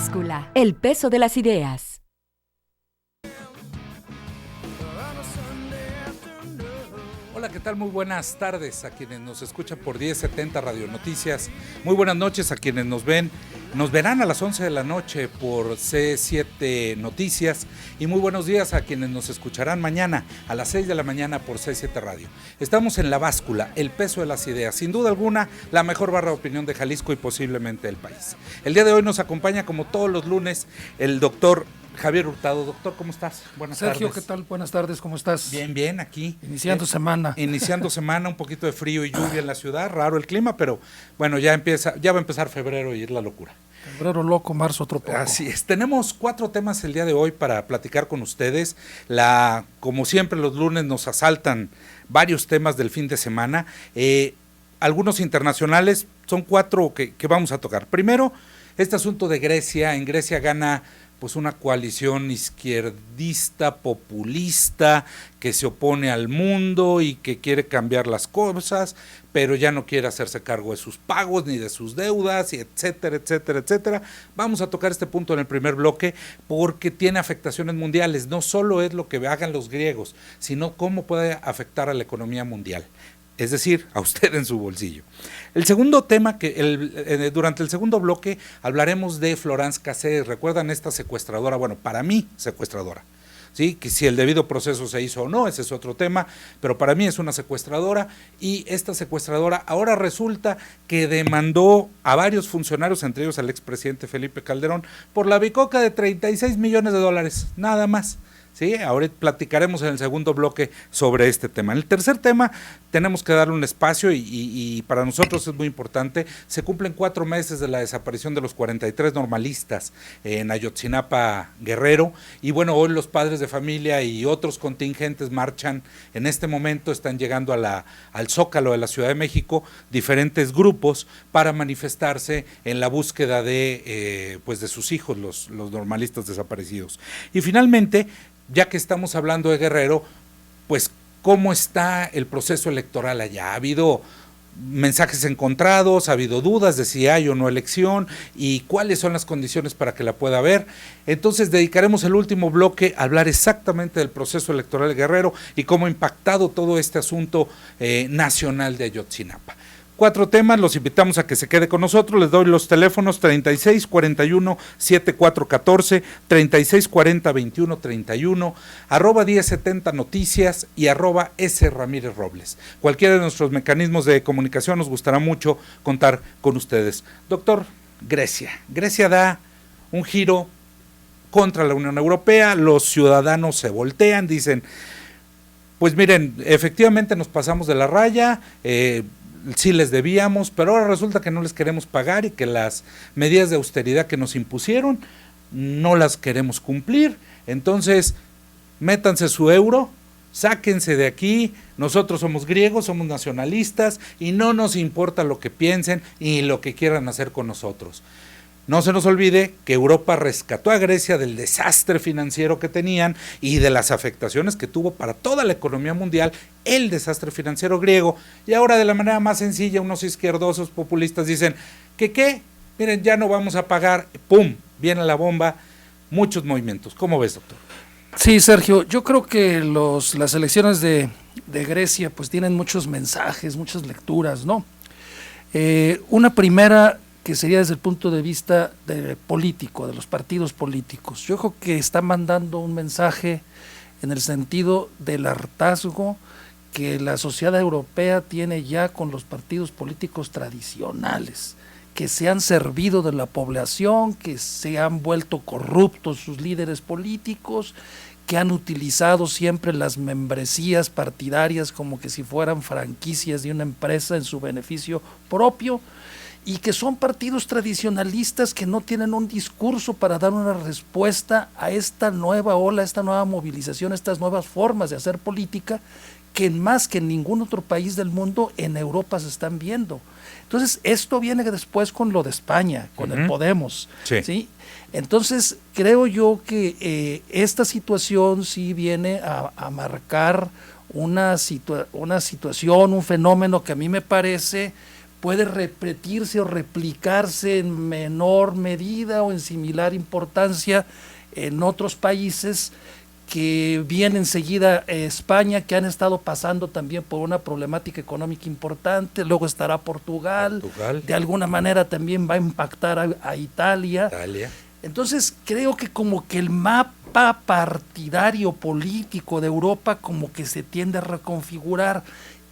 Báscula, el peso de las ideas. Hola, ¿qué tal? Muy buenas tardes a quienes nos escuchan por 1070 Radio Noticias. Muy buenas noches a quienes nos ven. Nos verán a las 11 de la noche por C7 Noticias. Y muy buenos días a quienes nos escucharán mañana a las 6 de la mañana por C7 Radio. Estamos en La Báscula, el peso de las ideas. Sin duda alguna, la mejor barra de opinión de Jalisco y posiblemente del país. El día de hoy nos acompaña, como todos los lunes, el doctor Javier Hurtado. Doctor, ¿cómo estás? Buenas tardes. Sergio, ¿qué tal? Buenas tardes, ¿cómo estás? Bien, bien, aquí. Iniciando semana. Iniciando semana, un poquito de frío y lluvia en la ciudad, raro el clima, pero bueno, ya va a empezar febrero y es la locura. Febrero loco, marzo otro poco. Así es, tenemos 4 temas el día de hoy para platicar con ustedes. Como siempre los lunes nos asaltan varios temas del fin de semana, algunos internacionales, son 4 que vamos a tocar. Primero, este asunto de Grecia. En Grecia gana pues una coalición izquierdista, populista, que se opone al mundo y que quiere cambiar las cosas, pero ya no quiere hacerse cargo de sus pagos ni de sus deudas, y etcétera, etcétera, etcétera. Vamos a tocar este punto en el primer bloque porque tiene afectaciones mundiales. No solo es lo que hagan los griegos, sino cómo puede afectar a la economía mundial. Es decir, a usted en su bolsillo. El segundo tema, durante el segundo bloque hablaremos de Florence Cassés. ¿Recuerdan esta secuestradora? Bueno, para mí secuestradora, ¿sí? Que si el debido proceso se hizo o no, ese es otro tema, pero para mí es una secuestradora, y esta secuestradora ahora resulta que demandó a varios funcionarios, entre ellos al expresidente Felipe Calderón, por la bicoca de $36 millones, nada más. Sí, ahora platicaremos en el segundo bloque sobre este tema. En el tercer tema tenemos que darle un espacio y para nosotros es muy importante. Se cumplen 4 meses de la desaparición de los 43 normalistas en Ayotzinapa, Guerrero, y bueno, hoy los padres de familia y otros contingentes marchan. En este momento están llegando al Zócalo de la Ciudad de México diferentes grupos para manifestarse en la búsqueda de sus hijos, los normalistas desaparecidos. Y finalmente, ya que estamos hablando de Guerrero, pues cómo está el proceso electoral allá. Ha habido mensajes encontrados, ha habido dudas de si hay o no elección y cuáles son las condiciones para que la pueda haber. Entonces dedicaremos el último bloque a hablar exactamente del proceso electoral de Guerrero y cómo ha impactado todo este asunto nacional de Ayotzinapa. 4 temas, los invitamos a que se quede con nosotros. Les doy los teléfonos: 3641-7414, 3640-2131, @1070 Noticias y @S Ramírez Robles. Cualquiera de nuestros mecanismos de comunicación, nos gustará mucho contar con ustedes. Doctor, Grecia da un giro contra la Unión Europea. Los ciudadanos se voltean, dicen, pues miren, efectivamente nos pasamos de la raya, sí les debíamos, pero ahora resulta que no les queremos pagar y que las medidas de austeridad que nos impusieron no las queremos cumplir. Entonces, métanse su euro, sáquense de aquí, nosotros somos griegos, somos nacionalistas y no nos importa lo que piensen y lo que quieran hacer con nosotros. No se nos olvide que Europa rescató a Grecia del desastre financiero que tenían y de las afectaciones que tuvo para toda la economía mundial el desastre financiero griego, y ahora de la manera más sencilla unos izquierdosos populistas dicen que miren, ya no vamos a pagar, ¡pum!, viene la bomba, muchos movimientos. ¿Cómo ves, doctor? Sí, Sergio, yo creo que las elecciones de Grecia pues tienen muchos mensajes, muchas lecturas, ¿no? Una primera, que sería desde el punto de vista político, de los partidos políticos. Yo creo que está mandando un mensaje en el sentido del hartazgo que la sociedad europea tiene ya con los partidos políticos tradicionales, que se han servido de la población, que se han vuelto corruptos sus líderes políticos, que han utilizado siempre las membresías partidarias como que si fueran franquicias de una empresa en su beneficio propio, y que son partidos tradicionalistas que no tienen un discurso para dar una respuesta a esta nueva ola, a esta nueva movilización, a estas nuevas formas de hacer política, que más que en ningún otro país del mundo en Europa se están viendo. Entonces, esto viene después con lo de España, con el Podemos, ¿sí? Entonces, creo yo que esta situación sí viene a marcar una situación, un fenómeno que a mí me parece puede repetirse o replicarse en menor medida o en similar importancia en otros países que viene enseguida España, que han estado pasando también por una problemática económica importante, luego estará Portugal, de alguna manera también va a impactar a Italia. Entonces creo que como que el mapa partidario político de Europa como que se tiende a reconfigurar.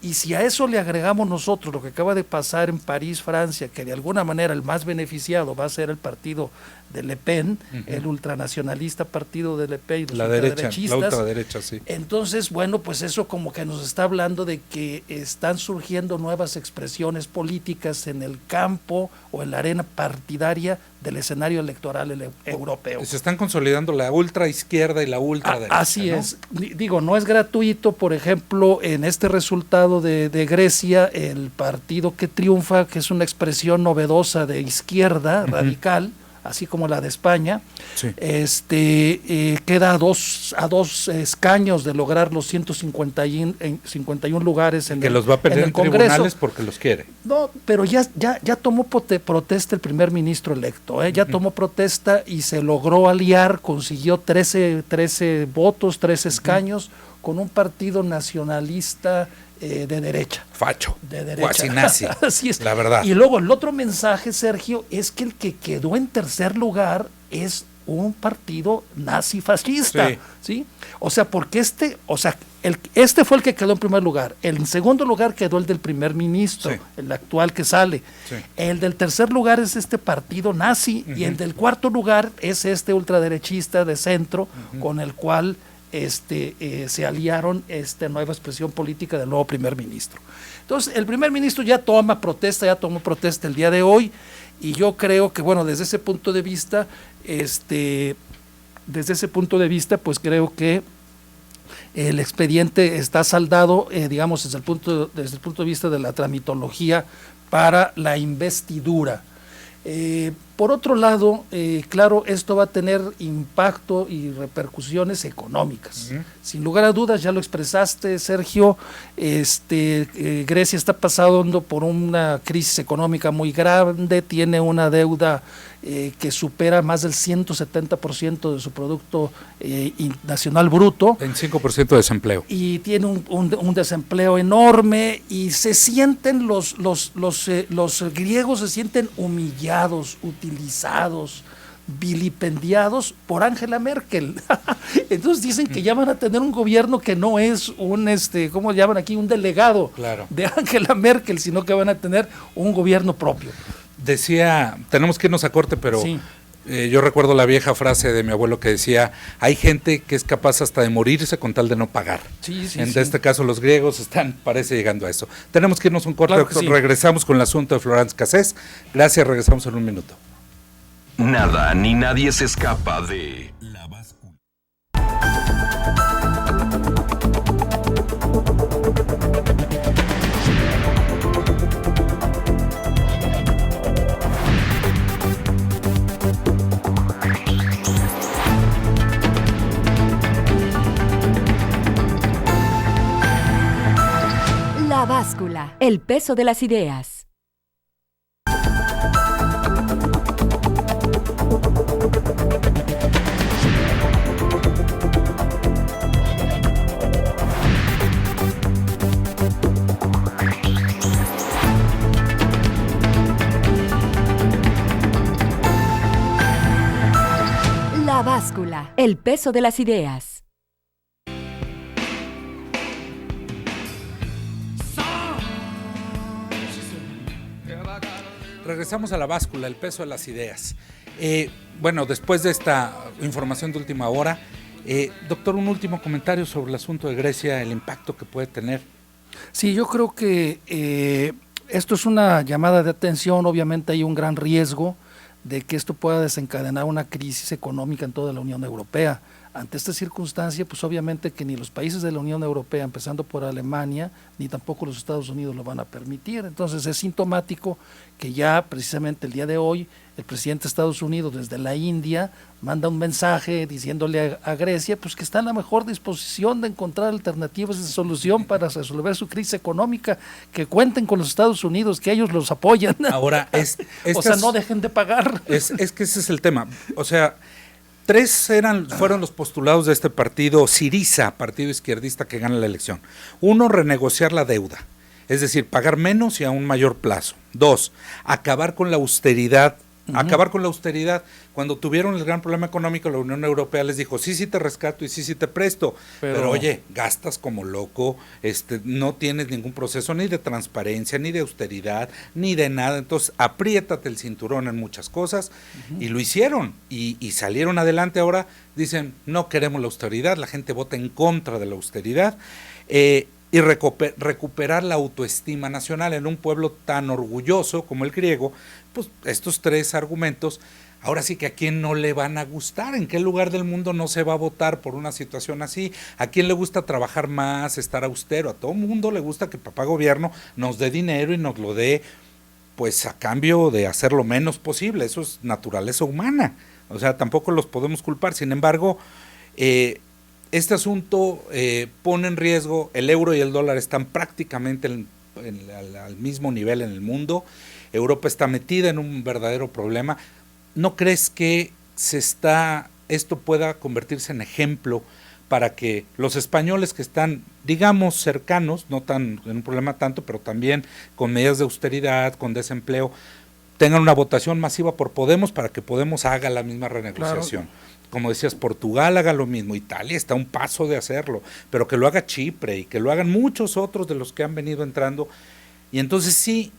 Y si a eso le agregamos nosotros lo que acaba de pasar en París, Francia, que de alguna manera el más beneficiado va a ser el partido de Le Pen, el ultranacionalista partido de Le Pen, y los ultraderechistas. La ultraderecha, sí. Entonces, bueno, pues eso como que nos está hablando de que están surgiendo nuevas expresiones políticas en el campo o en la arena partidaria del escenario electoral europeo. Se están consolidando la ultraizquierda y la ultraderecha. Así, ¿no? Es. Digo, no es gratuito, por ejemplo, en este resultado de Grecia, el partido que triunfa, que es una expresión novedosa de izquierda radical, así como la de España, sí. Queda a dos escaños de lograr los 151 lugares en que los va a perder en tribunales porque los quiere. No, pero ya tomó protesta el primer ministro electo, ya tomó protesta y se logró aliar, consiguió 13 votos, 13 escaños con un partido nacionalista de derecha. Facho. De derecha. Cuasi nazi. Así es. La verdad. Y luego el otro mensaje, Sergio, es que el que quedó en tercer lugar es un partido nazi fascista. Sí. ¿Sí? O sea, porque este fue el que quedó en primer lugar. En segundo lugar quedó el del primer ministro, sí. El actual que sale. Sí. El del tercer lugar es este partido nazi, y el del cuarto lugar es este ultraderechista de centro, con el cual se aliaron esta nueva expresión política del nuevo primer ministro. Entonces, el primer ministro ya tomó protesta el día de hoy, y yo creo que, bueno, desde ese punto de vista, pues creo que el expediente está saldado, digamos, desde el punto de vista de la tramitología para la investidura. Por otro lado, claro, esto va a tener impacto y repercusiones económicas. Sin lugar a dudas, ya lo expresaste, Sergio, Grecia está pasando por una crisis económica muy grande, tiene una deuda que supera más del 170% de su Producto Nacional Bruto. 25% de desempleo. Y tiene un desempleo enorme, y se sienten los griegos se sienten humillados, utilizados, vilipendiados por Angela Merkel. Entonces dicen que ya van a tener un gobierno que no es ¿cómo llaman aquí? Un delegado de Angela Merkel, sino que van a tener un gobierno propio. Decía, tenemos que irnos a corte, pero sí. Yo recuerdo la vieja frase de mi abuelo que decía: hay gente que es capaz hasta de morirse con tal de no pagar. En este caso los griegos parece llegando a eso. Tenemos que irnos a un corte, regresamos con el asunto de Florence Cassés. Gracias, regresamos en un minuto. Nada ni nadie se escapa de La Báscula. La Báscula, el peso de las ideas. La Báscula, el peso de las ideas. Regresamos a La Báscula, el peso de las ideas. Bueno, después de esta información de última hora, doctor, un último comentario sobre el asunto de Grecia, el impacto que puede tener. Sí, yo creo que esto es una llamada de atención. Obviamente hay un gran riesgo de que esto pueda desencadenar una crisis económica en toda la Unión Europea. Ante esta circunstancia, pues obviamente que ni los países de la Unión Europea, empezando por Alemania, ni tampoco los Estados Unidos lo van a permitir. Entonces es sintomático que ya precisamente el día de hoy el presidente de Estados Unidos desde la India manda un mensaje diciéndole a Grecia pues que está en la mejor disposición de encontrar alternativas de solución para resolver su crisis económica, que cuenten con los Estados Unidos, que ellos los apoyan. Ahora, o sea, no dejen de pagar. Es que ese es el tema. O sea, fueron los postulados de este partido Syriza, partido izquierdista que gana la elección. 1, renegociar la deuda, es decir, pagar menos y a un mayor plazo. 2, acabar con la austeridad. Acabar con la austeridad. Cuando tuvieron el gran problema económico, la Unión Europea les dijo, sí te rescato y sí te presto, pero oye, gastas como loco, no tienes ningún proceso ni de transparencia, ni de austeridad, ni de nada, entonces apriétate el cinturón en muchas cosas, y lo hicieron, y salieron adelante. Ahora dicen, no queremos la austeridad, la gente vota en contra de la austeridad, y recuperar la autoestima nacional en un pueblo tan orgulloso como el griego. Pues estos 3 argumentos, ahora sí que a quién no le van a gustar, en qué lugar del mundo no se va a votar por una situación así, a quién le gusta trabajar más, estar austero, a todo mundo le gusta que papá gobierno nos dé dinero y nos lo dé pues a cambio de hacer lo menos posible, eso es naturaleza humana, o sea, tampoco los podemos culpar. Sin embargo, este asunto pone en riesgo, el euro y el dólar están prácticamente al mismo nivel en el mundo, Europa está metida en un verdadero problema. ¿No crees que esto pueda convertirse en ejemplo para que los españoles que están, digamos, cercanos, no tan en un problema tanto, pero también con medidas de austeridad, con desempleo, tengan una votación masiva por Podemos para que Podemos haga la misma renegociación? Claro. Como decías, Portugal haga lo mismo, Italia está a un paso de hacerlo, pero que lo haga Chipre y que lo hagan muchos otros de los que han venido entrando, y entonces sí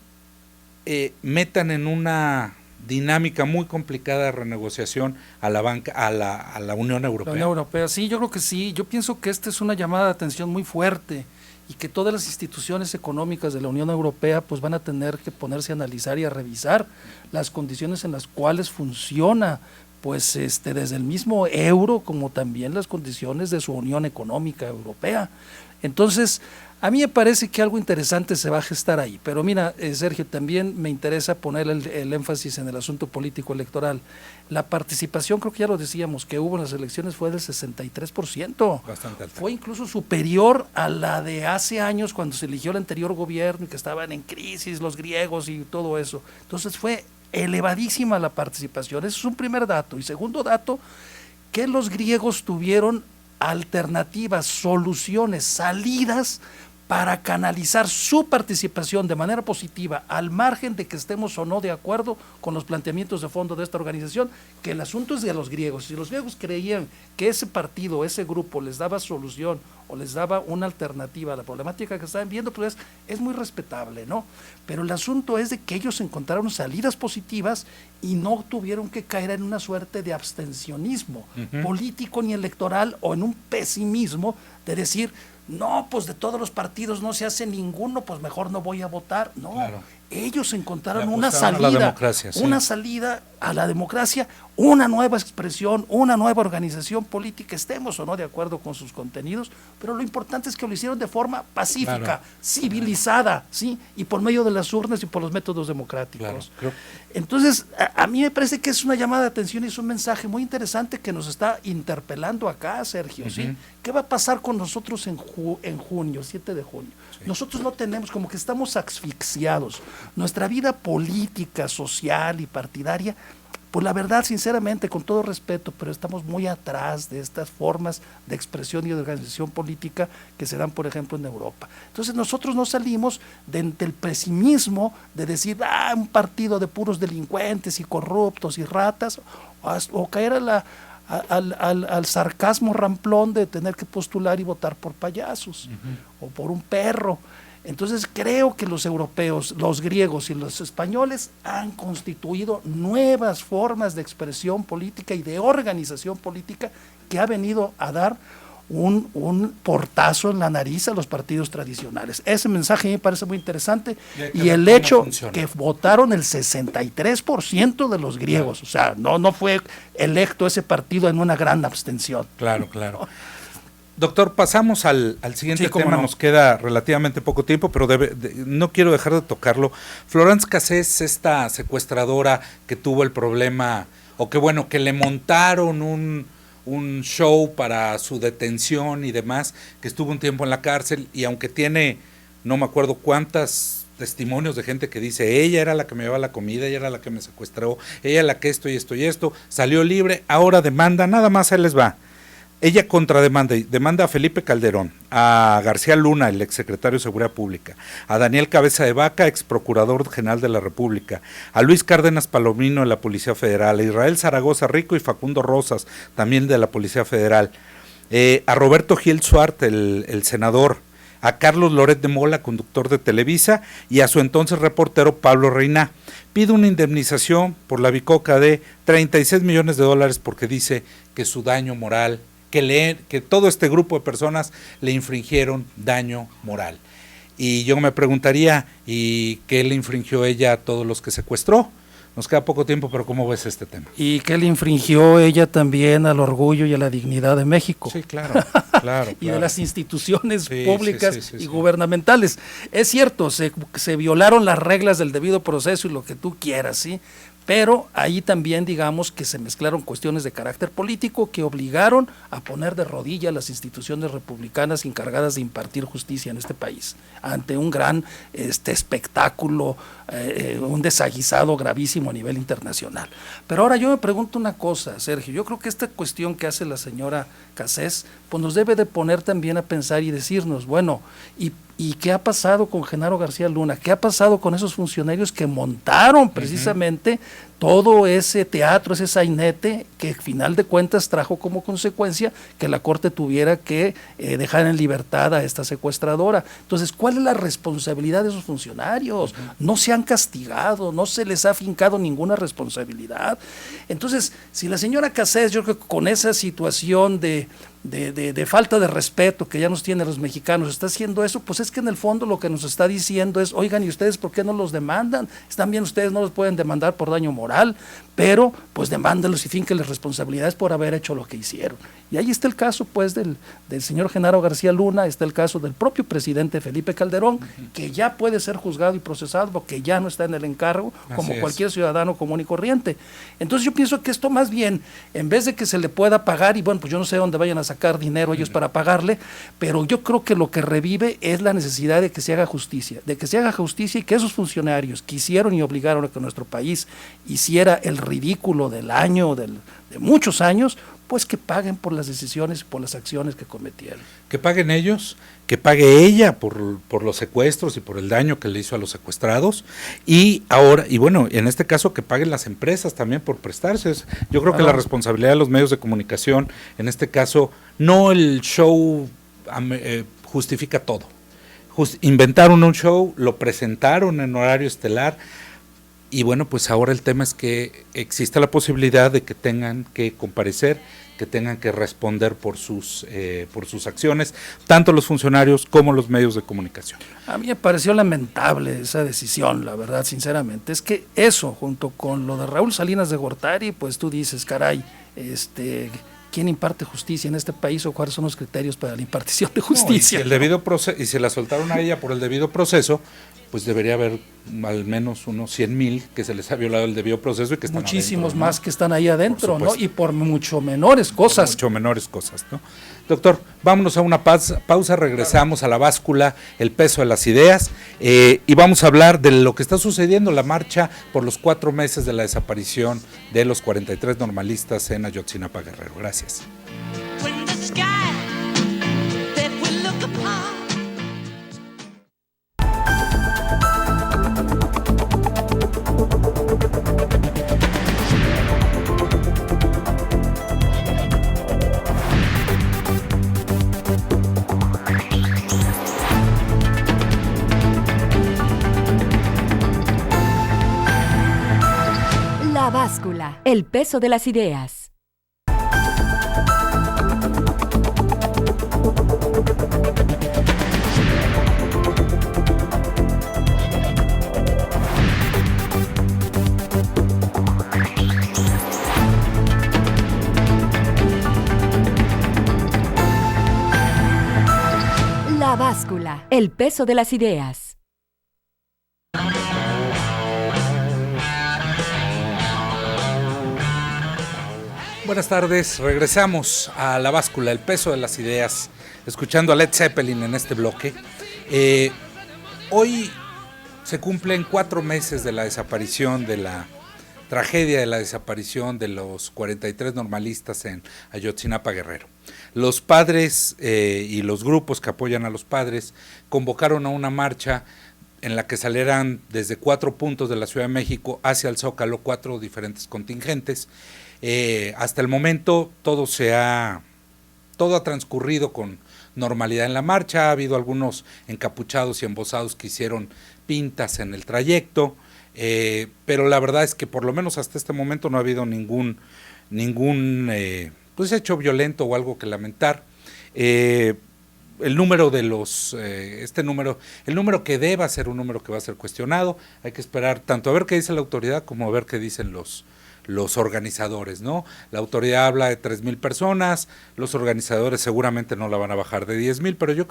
metan en una dinámica muy complicada de renegociación a la banca, a la Unión Europea. La Unión Europea, sí, yo creo que sí. Yo pienso que esta es una llamada de atención muy fuerte y que todas las instituciones económicas de la Unión Europea pues van a tener que ponerse a analizar y a revisar las condiciones en las cuales funciona pues desde el mismo euro como también las condiciones de su Unión Económica Europea. Entonces, a mí me parece que algo interesante se va a gestar ahí, pero mira, Sergio, también me interesa poner el énfasis en el asunto político electoral. La participación, creo que ya lo decíamos, que hubo en las elecciones fue del 63%. Bastante alta. Fue incluso superior a la de hace años cuando se eligió el anterior gobierno y que estaban en crisis los griegos y todo eso. Entonces fue elevadísima la participación, ese es un primer dato. Y segundo dato, que los griegos tuvieron alternativas, soluciones, salidas para canalizar su participación de manera positiva, al margen de que estemos o no de acuerdo con los planteamientos de fondo de esta organización, que el asunto es de los griegos. Si los griegos creían que ese partido, ese grupo les daba solución o les daba una alternativa a la problemática que estaban viendo, pues es muy respetable, ¿no? Pero el asunto es de que ellos encontraron salidas positivas y no tuvieron que caer en una suerte de abstencionismo político ni electoral o en un pesimismo de decir, no, pues de todos los partidos no se hace ninguno, pues mejor no voy a votar. No, claro. Ellos encontraron una salida, una salida a la democracia, una nueva expresión, una nueva organización política, estemos o no de acuerdo con sus contenidos, pero lo importante es que lo hicieron de forma pacífica, civilizada, ¿sí? Y por medio de las urnas y por los métodos democráticos. Claro. Entonces, a mí me parece que es una llamada de atención y es un mensaje muy interesante que nos está interpelando acá, Sergio, ¿sí? ¿Qué va a pasar con nosotros en junio, 7 de junio? Sí. Nosotros no tenemos, como que estamos asfixiados. Nuestra vida política, social y partidaria, pues la verdad, sinceramente, con todo respeto, pero estamos muy atrás de estas formas de expresión y de organización política que se dan, por ejemplo, en Europa. Entonces nosotros no salimos del pesimismo de decir, un partido de puros delincuentes y corruptos y ratas, o caer al sarcasmo ramplón de tener que postular y votar por payasos o por un perro. Entonces creo que los europeos, los griegos y los españoles han constituido nuevas formas de expresión política y de organización política que ha venido a dar un portazo en la nariz a los partidos tradicionales. Ese mensaje me parece muy interesante, y el hecho que votaron el 63% de los griegos, o sea, no fue electo ese partido en una gran abstención. Claro. Doctor, pasamos al siguiente tema, no. Nos queda relativamente poco tiempo, pero no quiero dejar de tocarlo. Florence Cassés, esta secuestradora que tuvo el problema, o que le montaron un show para su detención y demás, que estuvo un tiempo en la cárcel, y aunque tiene, no me acuerdo cuántas testimonios de gente que dice, ella era la que me llevaba la comida, ella era la que me secuestró, ella la que esto y esto y esto, salió libre, ahora demanda, nada más ahí les va. Ella demanda a Felipe Calderón, a García Luna, el exsecretario de Seguridad Pública, a Daniel Cabeza de Vaca, ex procurador general de la República, a Luis Cárdenas Palomino de la Policía Federal, a Israel Zaragoza Rico y Facundo Rosas, también de la Policía Federal, a Roberto Gil Suárez, el senador, a Carlos Loret de Mola, conductor de Televisa, y a su entonces reportero Pablo Reina. Pide una indemnización por la bicoca de $36 millones porque dice que su daño moral, que todo este grupo de personas le infringieron daño moral. Y yo me preguntaría, ¿y qué le infringió ella a todos los que secuestró? Nos queda poco tiempo, pero ¿cómo ves este tema? Y qué le infringió ella también al orgullo y a la dignidad de México. Sí, claro. Y de las instituciones públicas y gubernamentales. Es cierto, se violaron las reglas del debido proceso y lo que tú quieras, ¿sí? Pero ahí también, digamos, que se mezclaron cuestiones de carácter político que obligaron a poner de rodillas a las instituciones republicanas encargadas de impartir justicia en este país, ante un gran espectáculo, un desaguisado gravísimo a nivel internacional. Pero ahora yo me pregunto una cosa, Sergio, yo creo que esta cuestión que hace la señora Cassés, pues nos debe de poner también a pensar y decirnos, bueno, ¿y qué ha pasado con Genaro García Luna? ¿Qué ha pasado con esos funcionarios que montaron precisamente todo ese teatro, ese sainete, que al final de cuentas trajo como consecuencia que la Corte tuviera que dejar en libertad a esta secuestradora? Entonces, ¿cuál es la responsabilidad de esos funcionarios? No se han castigado, no se les ha fincado ninguna responsabilidad. Entonces, si la señora Cassés, yo creo que con esa situación de falta de respeto que ya nos tienen los mexicanos, está haciendo eso, pues es que en el fondo lo que nos está diciendo es, oigan, ¿y ustedes por qué no los demandan? Están bien, ustedes no los pueden demandar por daño moral, pero pues demándenlos y fínquenles responsabilidades por haber hecho lo que hicieron. Y ahí está el caso pues del señor Genaro García Luna, está el caso del propio presidente Felipe Calderón, que ya puede ser juzgado y procesado porque ya no está en el encargo, como cualquier ciudadano común y corriente. Entonces yo pienso que esto más bien, en vez de que se le pueda pagar, y bueno, pues yo no sé dónde vayan a sacar dinero ellos para pagarle, pero yo creo que lo que revive es la necesidad de que se haga justicia, y que esos funcionarios que hicieron y obligaron a que nuestro país hiciera el ridículo del año, de muchos años, pues que paguen por las decisiones y por las acciones que cometieron. Que paguen ellos, que pague ella por los secuestros y por el daño que le hizo a los secuestrados, y ahora, y bueno, en este caso que paguen las empresas también por prestarse. Yo creo que la responsabilidad de los medios de comunicación, en este caso, no el show justifica todo. Inventaron un show, lo presentaron en horario estelar, y bueno, pues ahora el tema es que existe la posibilidad de que tengan que comparecer, que tengan que responder por sus acciones, tanto los funcionarios como los medios de comunicación. A mí me pareció lamentable esa decisión, la verdad, sinceramente. Es que eso, junto con lo de Raúl Salinas de Gortari, pues tú dices, caray, ¿quién imparte justicia en este país o cuáles son los criterios para la impartición de justicia? Y si la soltaron a ella por el debido proceso, pues debería haber al menos unos 100,000 que se les ha violado el debido proceso y que están muchísimos adentro, ¿no? Más que están ahí adentro, ¿no? Y por mucho menores cosas. ¿No? Doctor, vámonos a una pausa, regresamos a la báscula, el peso de las ideas, y vamos a hablar de lo que está sucediendo, la marcha por los 4 meses de la desaparición de los 43 normalistas en Ayotzinapa, Guerrero. Gracias. La báscula, el peso de las ideas. Báscula, el peso de las ideas. Buenas tardes, regresamos a La Báscula, el peso de las ideas, escuchando a Led Zeppelin en este bloque. Hoy se cumplen 4 meses de la desaparición, de la tragedia de la desaparición de los 43 normalistas en Ayotzinapa, Guerrero. Los padres y los grupos que apoyan a los padres convocaron a una marcha en la que salieran desde 4 puntos de la Ciudad de México hacia el Zócalo 4 diferentes contingentes. Hasta el momento todo ha transcurrido con normalidad en la marcha. Ha habido algunos encapuchados y embosados que hicieron pintas en el trayecto, pero la verdad es que por lo menos hasta este momento no ha habido ningún pues hecho violento o algo que lamentar. El número de los, el número que deba ser un número que va a ser cuestionado, hay que esperar tanto a ver qué dice la autoridad como a ver qué dicen los organizadores, ¿no? La autoridad habla de 3,000 personas, los organizadores seguramente no la van a bajar de 10,000, pero yo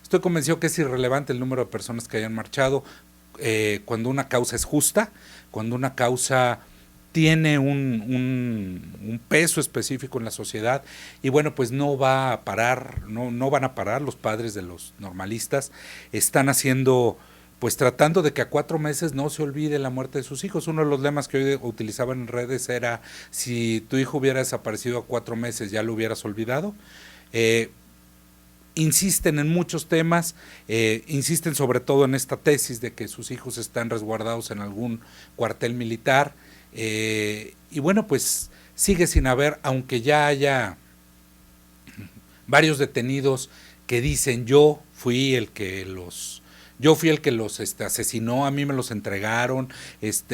estoy convencido que es irrelevante el número de personas que hayan marchado cuando una causa es justa, cuando una causa tiene un peso específico en la sociedad, y bueno, pues no va a parar, no van a parar los padres de los normalistas, están haciendo, pues tratando de que a 4 meses no se olvide la muerte de sus hijos. Uno de los lemas que hoy utilizaban en redes era: si tu hijo hubiera desaparecido a 4 meses, ¿ya lo hubieras olvidado? Insisten en muchos temas, insisten sobre todo en esta tesis de que sus hijos están resguardados en algún cuartel militar, y bueno, pues sigue sin haber, aunque ya haya varios detenidos que dicen yo fui el que los asesinó, a mí me los entregaron.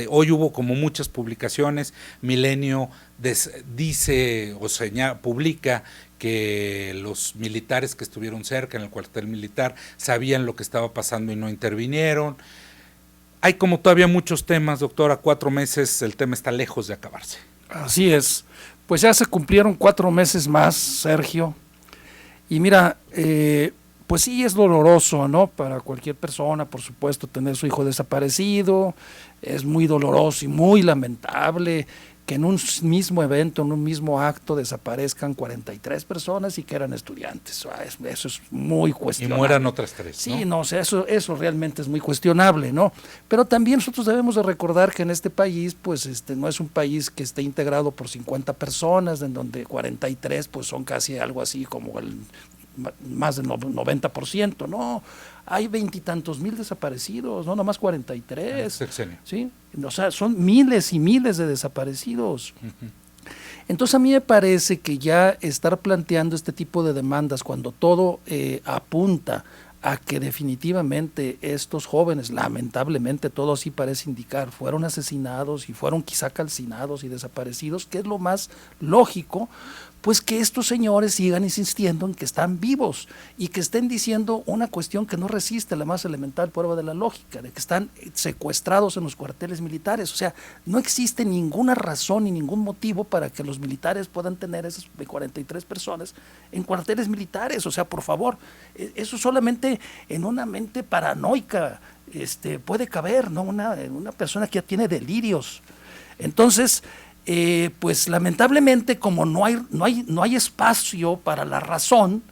Hoy hubo como muchas publicaciones. Milenio dice o publica que los militares que estuvieron cerca en el cuartel militar sabían lo que estaba pasando y no intervinieron. Hay como todavía muchos temas, doctor. A 4 meses el tema está lejos de acabarse. Así es. Pues ya se cumplieron 4 meses más, Sergio. Y mira, pues sí es doloroso, ¿no? Para cualquier persona, por supuesto, tener su hijo desaparecido. Es muy doloroso y muy lamentable que en un mismo evento, en un mismo acto, desaparezcan 43 personas y que eran estudiantes. Eso es muy cuestionable. Y mueran otras 3, ¿no? Sí, no, o sea, eso realmente es muy cuestionable, ¿no? Pero también nosotros debemos de recordar que en este país, pues no es un país que esté integrado por 50 personas, en donde 43 pues son casi algo así como el más del 90%, no, hay 20 y tantos mil desaparecidos, no nomás 43, ¿sí? O sea, son miles y miles de desaparecidos. Uh-huh. Entonces a mí me parece que ya estar planteando este tipo de demandas cuando todo apunta a que definitivamente estos jóvenes, lamentablemente todo así parece indicar, fueron asesinados y fueron quizá calcinados y desaparecidos, que es lo más lógico, pues que estos señores sigan insistiendo en que están vivos y que estén diciendo una cuestión que no resiste la más elemental prueba de la lógica, de que están secuestrados en los cuarteles militares. O sea, no existe ninguna razón ni ningún motivo para que los militares puedan tener esas 43 personas en cuarteles militares. O sea, por favor, eso solamente en una mente paranoica puede caber, ¿no? Una persona que ya tiene delirios. Entonces, pues lamentablemente como no hay espacio para la razón,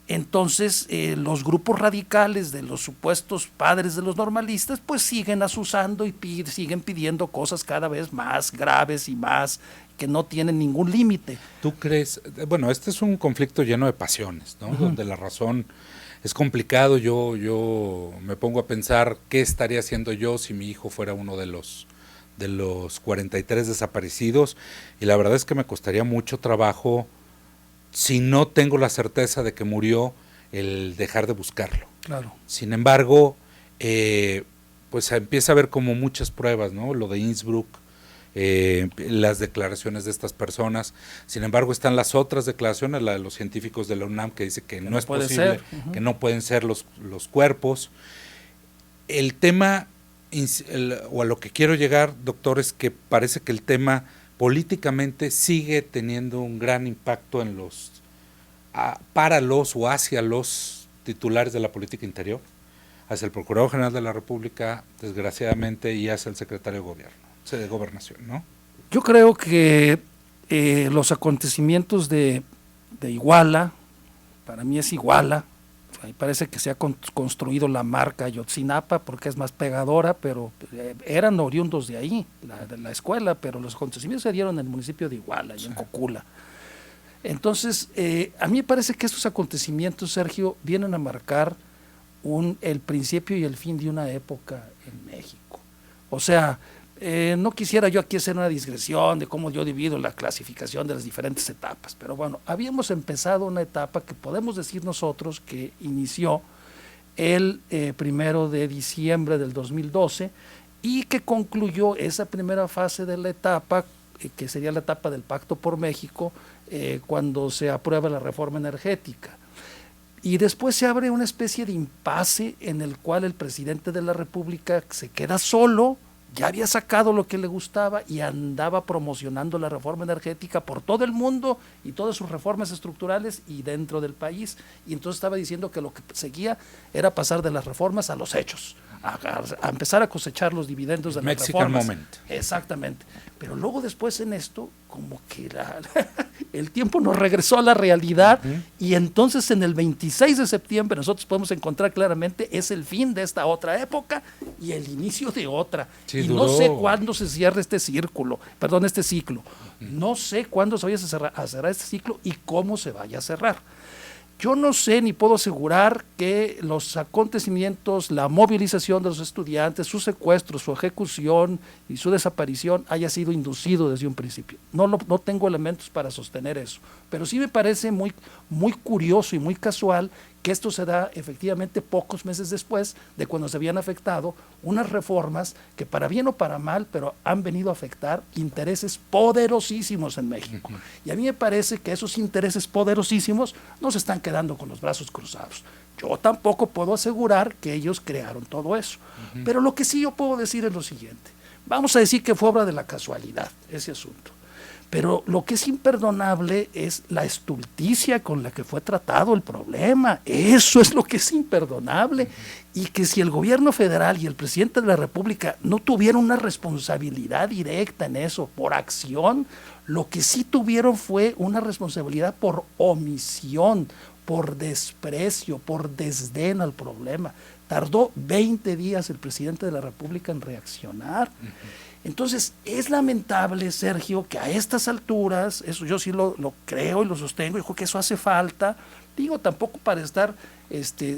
entonces los grupos radicales de los supuestos padres de los normalistas pues siguen asusando y siguen pidiendo cosas cada vez más graves y más que no tienen ningún límite. ¿Tú crees? Bueno, este es un conflicto lleno de pasiones, ¿no? Uh-huh. Donde la razón es complicado. Yo me pongo a pensar qué estaría haciendo yo si mi hijo fuera uno de los 43 desaparecidos, y la verdad es que me costaría mucho trabajo, si no tengo la certeza de que murió, el dejar de buscarlo. Claro. Sin embargo, pues empieza a haber como muchas pruebas, ¿no? Lo de Innsbruck, las declaraciones de estas personas. Sin embargo, están las otras declaraciones, la de los científicos de la UNAM, que dice que no es posible, uh-huh, que no pueden ser los cuerpos. El tema, o a lo que quiero llegar, doctor, es que parece que el tema políticamente sigue teniendo un gran impacto en para los o hacia los titulares de la política interior. hacia el Procurador General de la República, desgraciadamente, y hacia el Secretario de Gobierno, de Gobernación, ¿no? Yo creo que los acontecimientos de Iguala, para mí es Iguala, ahí parece que se ha construido la marca Ayotzinapa porque es más pegadora, pero eran oriundos de ahí, de la escuela, pero los acontecimientos se dieron en el municipio de Iguala y en Cocula. Entonces, a mí me parece que estos acontecimientos, Sergio, vienen a marcar el principio y el fin de una época en México. O sea, no quisiera yo aquí hacer una digresión de cómo yo divido la clasificación de las diferentes etapas, pero bueno, habíamos empezado una etapa que podemos decir nosotros que inició el 1 de diciembre del 2012 y que concluyó esa primera fase de la etapa, que sería la etapa del Pacto por México, cuando se aprueba la reforma energética. Y después se abre una especie de impasse en el cual el presidente de la República se queda solo, ya había sacado lo que le gustaba y andaba promocionando la reforma energética por todo el mundo y todas sus reformas estructurales y dentro del país. Y entonces estaba diciendo que lo que seguía era pasar de las reformas a los hechos, a empezar a cosechar los dividendos de las reformas. Moment. Exactamente. Pero luego después en esto, como que el tiempo nos regresó a la realidad y entonces en el 26 de septiembre nosotros podemos encontrar claramente es el fin de esta otra época y el inicio de otra. Sí, y duró. no sé cuándo se cierra este ciclo. No sé cuándo se vaya a cerrar este ciclo y cómo se vaya a cerrar. Yo no sé ni puedo asegurar que los acontecimientos, la movilización de los estudiantes, su secuestro, su ejecución y su desaparición haya sido inducido desde un principio. No tengo elementos para sostener eso, pero sí me parece muy, muy curioso y muy casual que esto se da efectivamente pocos meses después de cuando se habían afectado unas reformas que para bien o para mal, pero han venido a afectar intereses poderosísimos en México. Y a mí me parece que esos intereses poderosísimos no se están quedando con los brazos cruzados. Yo tampoco puedo asegurar que ellos crearon todo eso. Pero lo que sí yo puedo decir es lo siguiente. Vamos a decir que fue obra de la casualidad ese asunto. Pero lo que es imperdonable es la estulticia con la que fue tratado el problema. Eso es lo que es imperdonable. Y que si el gobierno federal y el presidente de la República no tuvieron una responsabilidad directa en eso, por acción, lo que sí tuvieron fue una responsabilidad por omisión, por desprecio, por desdén al problema. Tardó 20 días el presidente de la República en reaccionar. Entonces, es lamentable, Sergio, que a estas alturas, eso yo sí lo creo y lo sostengo, y creo que eso hace falta, digo, tampoco para estar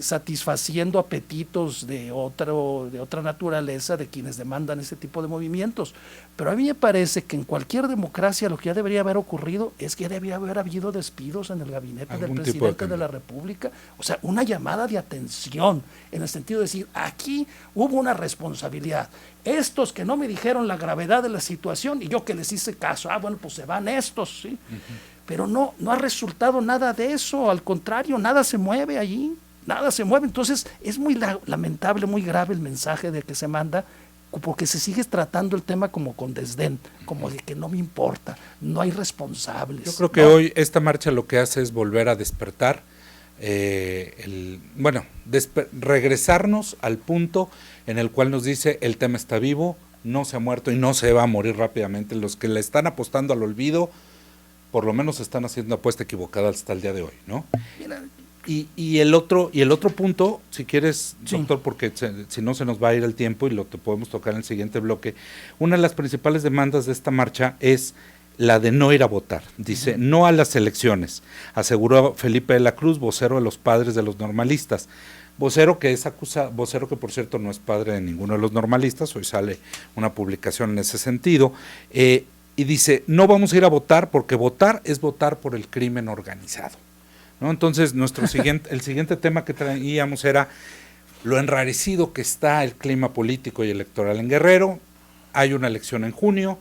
satisfaciendo apetitos de otra naturaleza de quienes demandan ese tipo de movimientos, pero a mí me parece que en cualquier democracia lo que ya debería haber ocurrido es que debía haber habido despidos en el gabinete del presidente de la República, o sea, una llamada de atención, en el sentido de decir, aquí hubo una responsabilidad, estos que no me dijeron la gravedad de la situación y yo que les hice caso, bueno, pues se van estos, ¿sí? Pero no ha resultado nada de eso, al contrario, nada se mueve allí, nada se mueve. Entonces es muy lamentable, muy grave el mensaje de que se manda, porque se sigue tratando el tema como con desdén, como de que no me importa, no hay responsables. Yo creo que hoy esta marcha lo que hace es volver a despertar, regresarnos al punto en el cual nos dice el tema está vivo, no se ha muerto y no se va a morir rápidamente. Los que le están apostando al olvido, por lo menos están haciendo apuesta equivocada hasta el día de hoy, ¿no? Y el otro punto, si quieres, sí, doctor, porque si no se nos va a ir el tiempo y lo te podemos tocar en el siguiente bloque. Una de las principales demandas de esta marcha es la de no ir a votar. Dice, no a las elecciones, aseguró Felipe de la Cruz, vocero de los padres de los normalistas. Vocero que por cierto no es padre de ninguno de los normalistas, hoy sale una publicación en ese sentido, y dice, no vamos a ir a votar porque votar es votar por el crimen organizado, ¿no? Entonces, el siguiente tema que traíamos era lo enrarecido que está el clima político y electoral en Guerrero. Hay una elección en junio,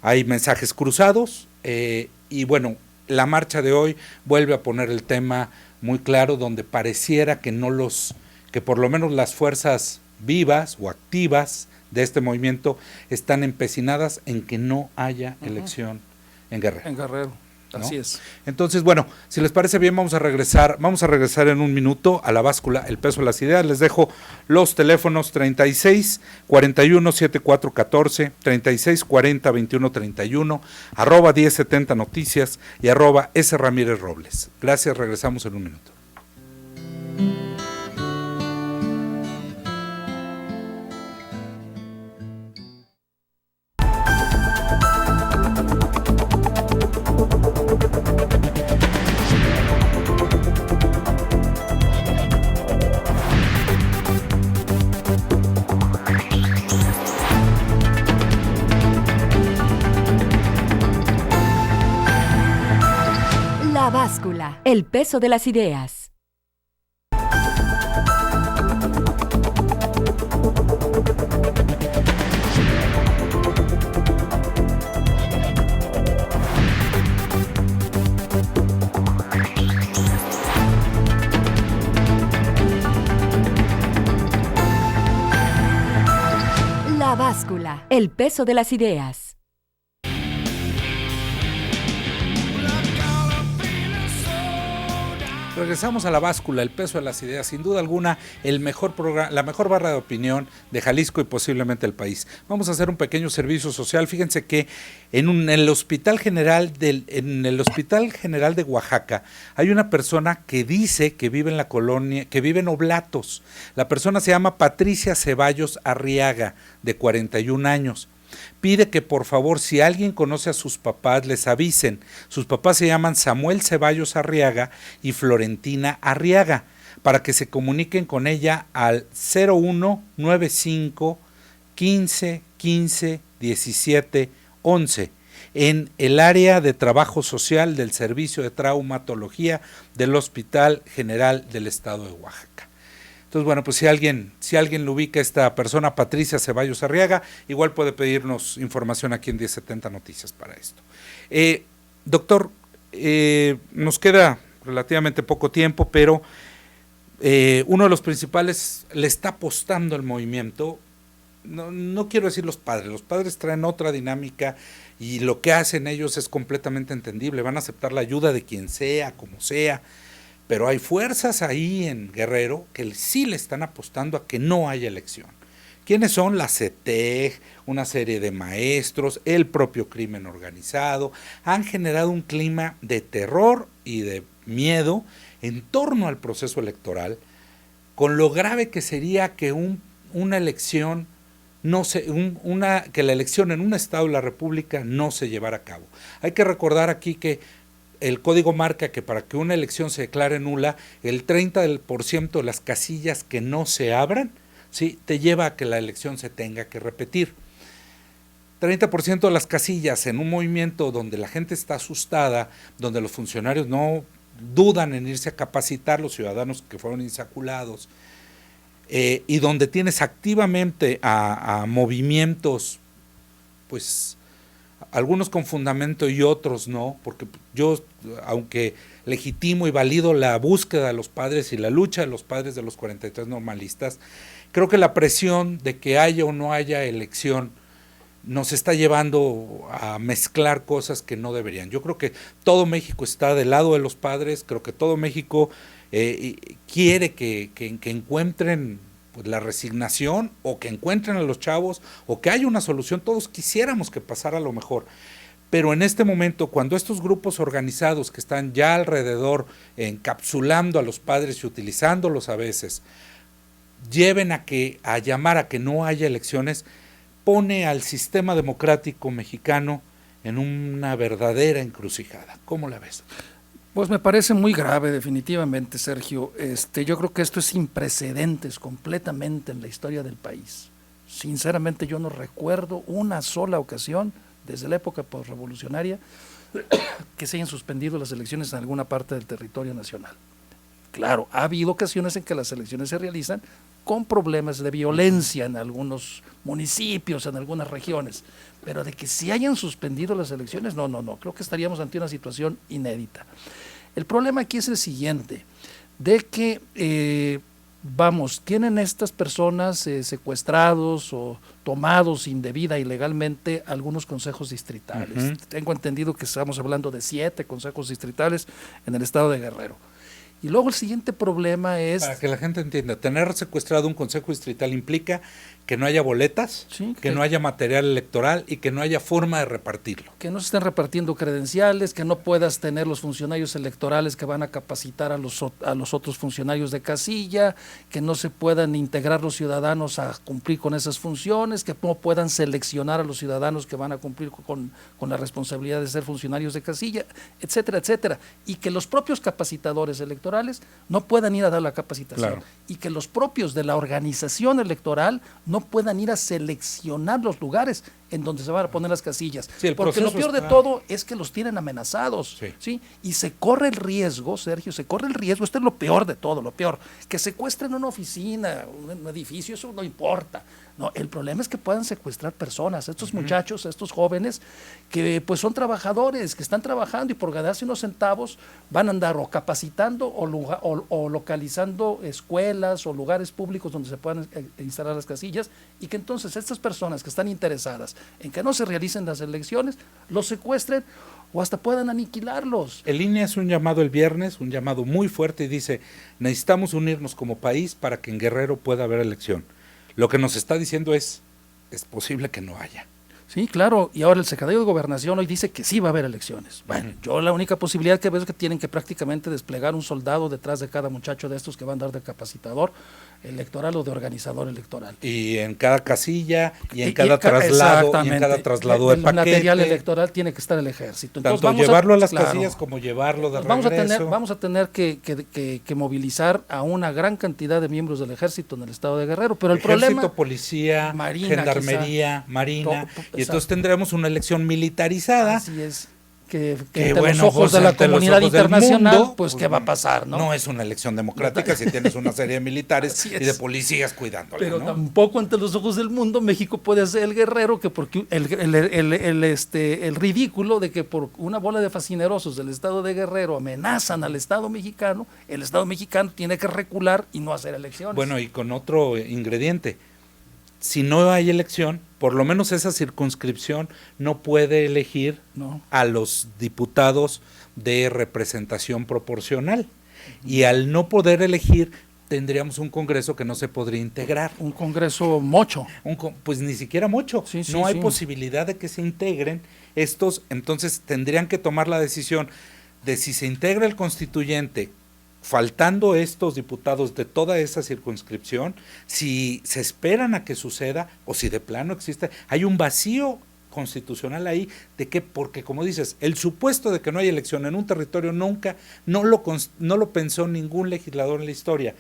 hay mensajes cruzados, y bueno, la marcha de hoy vuelve a poner el tema muy claro, donde pareciera que por lo menos las fuerzas vivas o activas de este movimiento están empecinadas en que no haya elección en Guerrero. ¿no? Así es. Entonces, bueno, si les parece bien, vamos a regresar en un minuto a la báscula, el peso de las ideas. Les dejo los teléfonos 36 41 74 14, 36 40 21 31, arroba 1070 noticias y arroba S Ramírez Robles. Gracias, regresamos en un minuto. La báscula, el peso de las ideas. La báscula, el peso de las ideas. Regresamos a la báscula, el peso de las ideas, sin duda alguna, el mejor programa, la mejor barra de opinión de Jalisco y posiblemente el país. Vamos a hacer un pequeño servicio social. Fíjense que en el Hospital General de Oaxaca hay una persona que dice que vive en la colonia, que vive en Oblatos. La persona se llama Patricia Ceballos Arriaga, de 41 años. Pide que por favor, si alguien conoce a sus papás, les avisen. Sus papás se llaman Samuel Ceballos Arriaga y Florentina Arriaga, para que se comuniquen con ella al 0195 15 15 17 11 en el área de trabajo social del Servicio de Traumatología del Hospital General del Estado de Oaxaca. Entonces, bueno, pues si alguien lo ubica a esta persona, Patricia Ceballos Arriaga, igual puede pedirnos información aquí en 1070 Noticias para esto. Doctor, nos queda relativamente poco tiempo, pero uno de los principales le está apostando el movimiento. No quiero decir los padres traen otra dinámica y lo que hacen ellos es completamente entendible, van a aceptar la ayuda de quien sea, como sea. Pero hay fuerzas ahí en Guerrero que sí le están apostando a que no haya elección. ¿Quiénes son? La CETEG, una serie de maestros, el propio crimen organizado, han generado un clima de terror y de miedo en torno al proceso electoral, con lo grave que sería que una elección que la elección en un estado de la República no se llevara a cabo. Hay que recordar aquí que el código marca que para que una elección se declare nula, el 30% de las casillas que no se abran, ¿sí?, te lleva a que la elección se tenga que repetir. 30% de las casillas en un movimiento donde la gente está asustada, donde los funcionarios no dudan en irse a capacitar, los ciudadanos que fueron insaculados, y donde tienes activamente a movimientos, pues, algunos con fundamento y otros no, porque yo, aunque legitimo y valido la búsqueda de los padres y la lucha de los padres de los 43 normalistas, creo que la presión de que haya o no haya elección nos está llevando a mezclar cosas que no deberían. Yo creo que todo México está del lado de los padres, creo que todo México quiere que encuentren pues la resignación, o que encuentren a los chavos, o que haya una solución. Todos quisiéramos que pasara lo mejor, pero en este momento, cuando estos grupos organizados que están ya alrededor encapsulando a los padres y utilizándolos a veces, lleven a llamar a que no haya elecciones, pone al sistema democrático mexicano en una verdadera encrucijada. ¿Cómo la ves? Pues me parece muy grave, definitivamente, Sergio. Yo creo que esto es sin precedentes completamente en la historia del país. Sinceramente, yo no recuerdo una sola ocasión, desde la época posrevolucionaria, que se hayan suspendido las elecciones en alguna parte del territorio nacional. Claro, ha habido ocasiones en que las elecciones se realizan con problemas de violencia en algunos municipios, en algunas regiones, pero de que se hayan suspendido las elecciones, no, creo que estaríamos ante una situación inédita. El problema aquí es el siguiente, de que vamos, ¿tienen estas personas secuestrados o tomados indebida, ilegalmente, algunos consejos distritales? Tengo entendido que estamos hablando de 7 consejos distritales en el estado de Guerrero. Y luego el siguiente problema es... Para que la gente entienda, tener secuestrado un consejo distrital implica que no haya boletas, Sí, que no haya material electoral y que no haya forma de repartirlo. que no se estén repartiendo credenciales, que no puedas tener los funcionarios electorales que van a capacitar a los otros funcionarios de casilla, que no se puedan integrar los ciudadanos a cumplir con esas funciones, que no puedan seleccionar a los ciudadanos que van a cumplir con la responsabilidad de ser funcionarios de casilla, etcétera, etcétera, y que los propios capacitadores electorales no puedan ir a dar la capacitación, Claro. y que los propios de la organización electoral no puedan ir a seleccionar los lugares en donde se van a poner las casillas. Sí, el porque lo proceso peor de está- todo es que los tienen amenazados, Sí. ¿sí? Y se corre el riesgo, Sergio, esto es lo peor de todo, lo peor, que secuestren una oficina, un edificio, eso no importa. No, el problema es que puedan secuestrar personas, estos muchachos, estos jóvenes, que pues son trabajadores, que están trabajando y por ganarse unos centavos van a andar o capacitando o localizando escuelas o lugares públicos donde se puedan instalar las casillas, y que entonces estas personas que están interesadas en que no se realicen las elecciones, los secuestren o hasta puedan aniquilarlos. El INE hace un llamado el viernes, un llamado muy fuerte, y dice, necesitamos unirnos como país para que en Guerrero pueda haber elección. Lo que nos está diciendo es posible que no haya. Sí, claro, y ahora el secretario de Gobernación hoy dice que sí va a haber elecciones. Bueno, yo la única posibilidad que veo es que tienen que prácticamente desplegar un soldado detrás de cada muchacho de estos que van a dar de capacitador electoral o de organizador electoral. Y en cada casilla, y en cada traslado, y en cada traslado de el paquete. material electoral tiene que estar el ejército. Entonces, Tanto vamos llevarlo a las claro, casillas como llevarlo de vamos regreso. vamos a tener que movilizar a una gran cantidad de miembros del ejército en el estado de Guerrero, pero el Ejército, problema... policía, Marina, gendarmería, marina, y entonces exacto. tendremos una elección militarizada. Así es, que Que ante bueno, los ojos pues, de la ante los comunidad ojos del internacional, mundo, pues ¿qué va a pasar? No es una elección democrática si tienes una serie de militares Así y es. de policías cuidándola, Pero ¿no? tampoco ante los ojos del mundo México puede ser el guerrero, que porque el ridículo de que por una bola de fascinerosos del estado de Guerrero amenazan al estado mexicano, el estado mexicano tiene que recular y no hacer elecciones. Bueno, y con otro ingrediente, si no hay elección, por lo menos esa circunscripción no puede elegir No. a los diputados de representación proporcional. Y al no poder elegir, tendríamos un Congreso que no se podría integrar. Un congreso mocho. Pues ni siquiera mucho. Sí, sí, no hay sí. posibilidad de que se integren estos, entonces tendrían que tomar la decisión de si se integra el constituyente faltando estos diputados de toda esa circunscripción, si se esperan a que suceda o si de plano existe, hay un vacío constitucional ahí de que, porque como dices, el supuesto de que no hay elección en un territorio nunca, no lo pensó ningún legislador en la historia.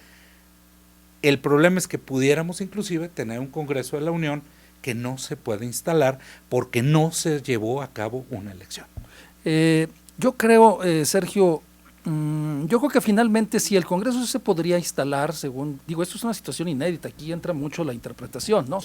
El problema es que pudiéramos inclusive tener un Congreso de la Unión que no se puede instalar porque no se llevó a cabo una elección. Yo creo, Sergio, yo creo que finalmente si el Congreso se podría instalar, según, digo, esto es una situación inédita, aquí entra mucho la interpretación, ¿no?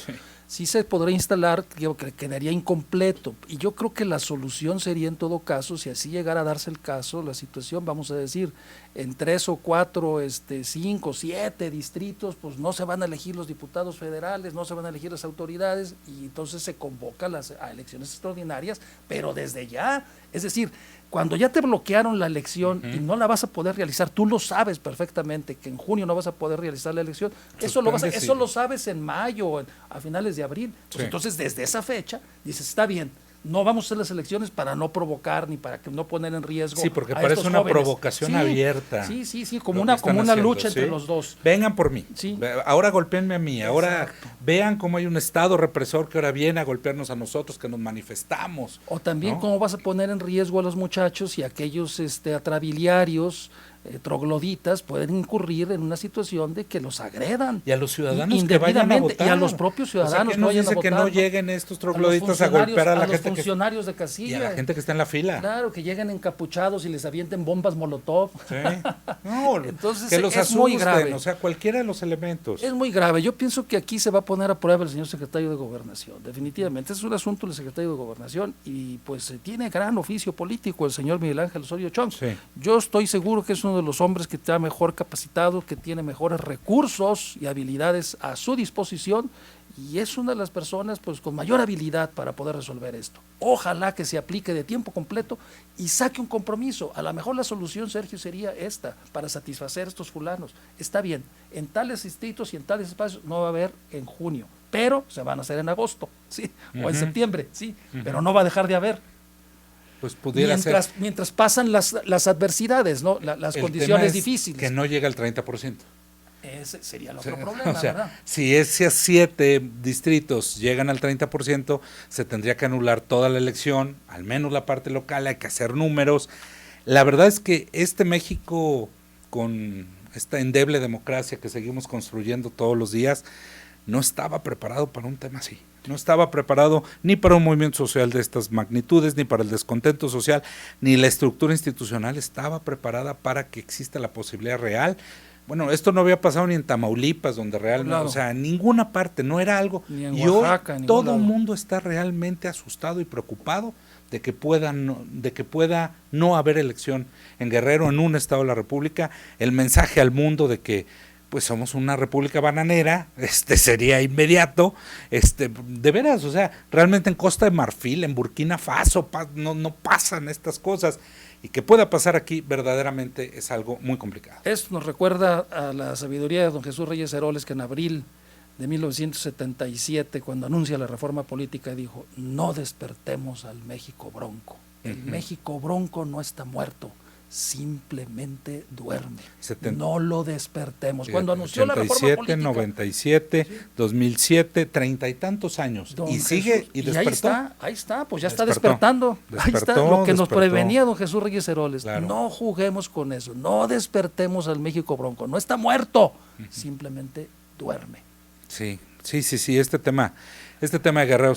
Sí se podría instalar, digo, que quedaría incompleto, y yo creo que la solución sería en todo caso, si así llegara a darse el caso, la situación, vamos a decir, en 3 o 4, 5, 7 distritos, pues no se van a elegir los diputados federales, no se van a elegir las autoridades, y entonces se convoca a elecciones extraordinarias, pero desde ya, es decir, cuando ya te bloquearon la elección y no la vas a poder realizar, tú lo sabes perfectamente que en junio no vas a poder realizar la elección, eso lo sabes en mayo, a finales de abril. Pues entonces desde esa fecha dices, está bien, no vamos a hacer las elecciones para no provocar ni para que no poner en riesgo. Sí, porque a parece estos una jóvenes. provocación abierta. Sí, como lo una, que están como una haciendo, lucha ¿sí? entre los dos. Vengan por mí. Sí. Ahora golpéenme a mí. Ahora Exacto. vean cómo hay un Estado represor que ahora viene a golpearnos a nosotros, que nos manifestamos. O también ¿no? cómo vas a poner en riesgo a los muchachos y aquellos atrabiliarios, trogloditas, pueden incurrir en una situación de que los agredan. Y a los ciudadanos que vayan a indebidamente, votar. y a los propios ciudadanos ¿qué nos vayan a dice que votar, no lleguen estos trogloditas a golpear a la los gente funcionarios de y casilla. a la gente que está en la fila? Claro, que lleguen encapuchados y les avienten bombas molotov. Sí. No, Entonces, que los es muy asusten, grave. o sea, cualquiera de los elementos. Es muy grave. Yo pienso que aquí se va a poner a prueba el señor secretario de Gobernación. Definitivamente. Es un asunto del secretario de Gobernación y pues tiene gran oficio político el señor Miguel Ángel Osorio Chong. Sí. Yo estoy seguro que es uno uno de los hombres que está mejor capacitado, que tiene mejores recursos y habilidades a su disposición, y es una de las personas pues con mayor habilidad para poder resolver esto. Ojalá que se aplique de tiempo completo y saque un compromiso. A lo mejor la solución, Sergio, sería esta, para satisfacer a estos fulanos. Está bien, en tales distritos y en tales espacios no va a haber en junio, pero se van a hacer en agosto, ¿sí? O en septiembre, sí, pero no va a dejar de haber. Pues pudiera ser. Mientras pasan las adversidades, ¿no? Las El condiciones tema es difíciles. que no llega al 30%. Ese sería el otro problema, o sea, ¿verdad? si esos 7 distritos llegan al 30%, se tendría que anular toda la elección, al menos la parte local, hay que hacer números. La verdad es que este México, con esta endeble democracia que seguimos construyendo todos los días, no estaba preparado para un tema así. No estaba preparado ni para un movimiento social de estas magnitudes, ni para el descontento social, ni la estructura institucional estaba preparada para que exista la posibilidad real. Bueno, esto no había pasado ni en Tamaulipas, donde realmente, Claro. o sea, en ninguna parte, no era algo. Ni en y Oaxaca, en hoy ningún todo lado. el mundo está realmente asustado y preocupado de que pueda no haber elección en Guerrero, en un estado de la República. El mensaje al mundo de que pues somos una república bananera, sería inmediato, de veras, o sea, realmente en Costa de Marfil, en Burkina Faso, no pasan estas cosas, y que pueda pasar aquí verdaderamente es algo muy complicado. Esto nos recuerda a la sabiduría de don Jesús Reyes Heroles, que en abril de 1977, cuando anuncia la reforma política, dijo: no despertemos al México bronco. El México bronco no está muerto, simplemente duerme. No lo despertemos. Cuando anunció la reforma 87, política, 97, 2007, 30 y tantos años. don Y sigue Jesús, y despertó. ahí está, pues ya está Despertó. despertando. Ahí está lo que nos Despertó. prevenía don Jesús Reyes Heroles. Claro. No juguemos con eso, no despertemos al México bronco, no está muerto, simplemente duerme. Sí, este tema de Guerrero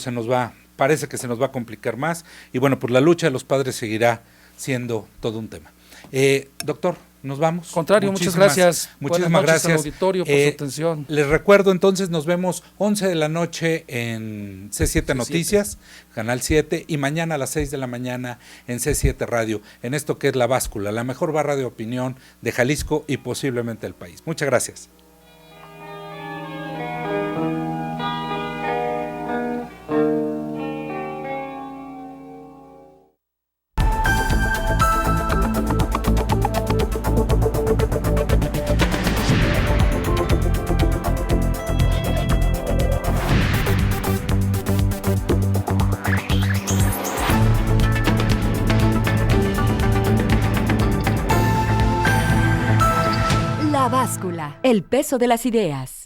parece que se nos va a complicar más, y bueno, pues la lucha de los padres seguirá siendo todo un tema. Doctor, nos vamos. Contrario, muchas gracias. Muchísimas Buenas noches gracias al auditorio por su atención. Les recuerdo entonces, nos vemos 11 de la noche en C7 Noticias, Canal 7, y mañana a las 6 de la mañana en C7 Radio, en esto que es La Báscula, la mejor barra de opinión de Jalisco y posiblemente del país. Muchas gracias. La Báscula, el peso de las ideas.